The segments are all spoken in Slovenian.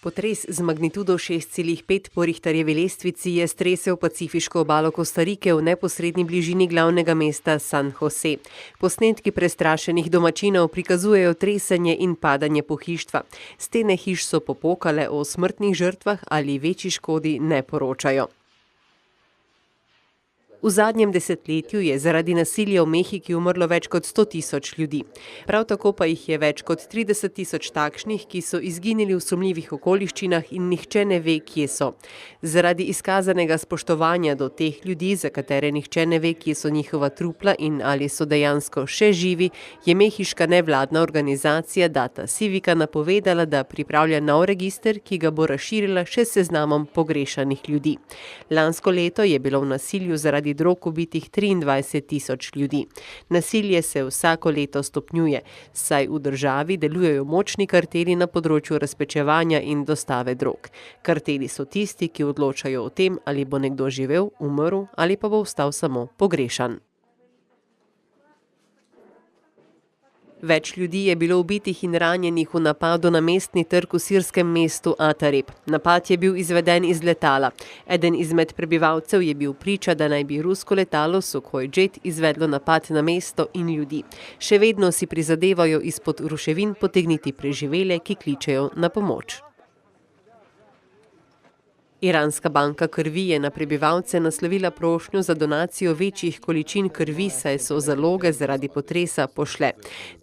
Potres z magnitudo 6,5 po Richterjevi lestvici je stresel pacifiško obalo Kostarike v neposredni bližini glavnega mesta San Jose. Posnetki prestrašenih domačinov prikazujejo tresenje in padanje pohištva. Stene hiš so popokale, o smrtnih žrtvah ali večji škodi ne poročajo. V zadnjem desetletju je zaradi nasilja v Mehiki umrlo več kot 100.000 ljudi. Prav tako pa jih je več kot 30.000 takšnih, ki so izginili v sumljivih okoliščinah in nihče ne ve, kje so. Zaradi izkazanega spoštovanja do teh ljudi, za katere nihče ne ve, kje so njihova trupla in ali so dejansko še živi, je mehiška nevladna organizacija Data Civica napovedala, da pripravlja nov register, ki ga bo razširila še s seznamom pogrešanih ljudi. Lansko leto je bilo v nasilju zaradi drog ubitih 23.000 ljudi. Nasilje se vsako leto stopnjuje, saj v državi delujejo močni karteli na področju razpečevanja in dostave drog. Karteli so tisti, ki odločajo o tem, ali bo nekdo živel, umrl ali pa bo ostal samo pogrešan. Več ljudi je bilo ubitih in ranjenih v napadu na mestni trg v sirskem mestu Atareb. Napad je bil izveden iz letala. Eden izmed prebivalcev je bil priča, da naj bi rusko letalo Sukhoi Jet izvedlo napad na mesto in ljudi. Še vedno si prizadevajo izpod ruševin potegniti preživele, ki kličejo na pomoč. Iranska banka krvi je na prebivalce naslovila prošnjo za donacijo večjih količin krvi, saj so zaloge zaradi potresa pošle.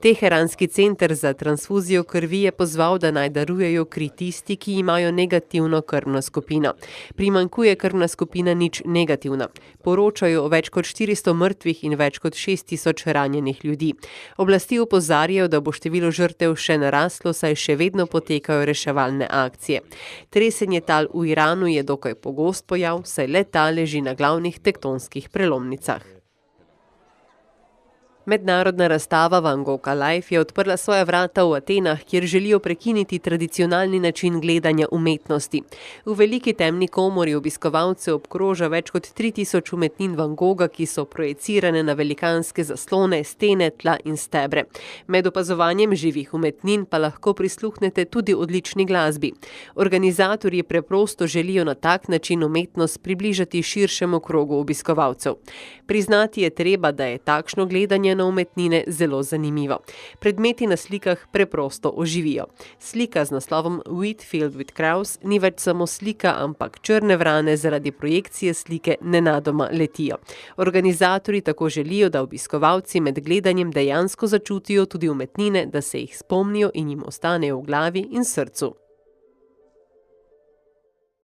Teheranski center za transfuzijo krvi je pozval, da naj darujejo kri tisti, ki imajo negativno krvno skupino. Primanjkuje krvna skupina nič negativna. Poročajo o več kot 400 mrtvih in več kot 6.000 ranjenih ljudi. Oblasti opozarjajo, da bo število žrtev še naraslo, saj še vedno potekajo reševalne akcije. Tresenje tal v Iranu je dokaj pogost pojav, saj le-ta leži na glavnih tektonskih prelomnicah. Mednarodna razstava Van Gogh Alive je odprla svoja vrata v Atenah, kjer želijo prekiniti tradicionalni način gledanja umetnosti. V veliki temni komori obiskovalce obkroža več kot 3000 umetnin Van Gogha, ki so projecirane na velikanske zaslone, stene, tla in stebre. Med opazovanjem živih umetnin pa lahko prisluhnete tudi odlični glasbi. Organizatorji preprosto želijo na tak način umetnost približati širšemu krogu obiskovalcev. Priznati je treba, da je takšno gledanje na umetnine zelo zanimivo. Predmeti na slikah preprosto oživijo. Slika z naslovom Wheat Field with Crows ni več samo slika, ampak črne vrane zaradi projekcije slike nenadoma letijo. Organizatorji tako želijo, da obiskovalci med gledanjem dejansko začutijo tudi umetnine, da se jih spomnijo in jim ostanejo v glavi in srcu.